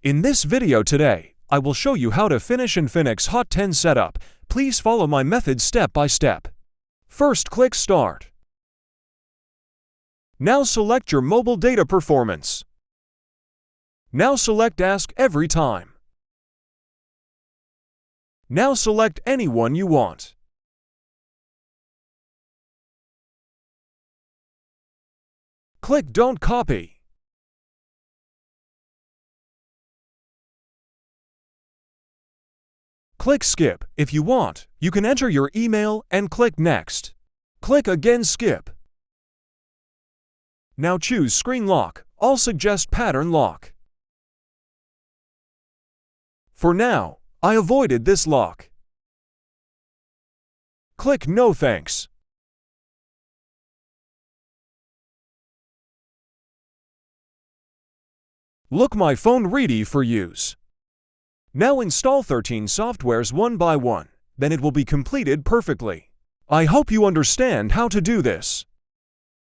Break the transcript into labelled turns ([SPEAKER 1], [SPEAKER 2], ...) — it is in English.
[SPEAKER 1] In this video today, I will show you how to finish Infinix Hot 10 setup. Please follow my method step by step. First, click Start. Now select your mobile data performance. Now select Ask Every Time. Now select anyone you want. Click Don't Copy. Click Skip. If you want, you can enter your email and click Next. Click again Skip. Now choose Screen Lock. I'll suggest Pattern Lock. For now, I avoided this lock. Click No Thanks. Look my phone ready for use. Now install 13 softwares one by one, then it will be completed perfectly. I hope you understand how to do this.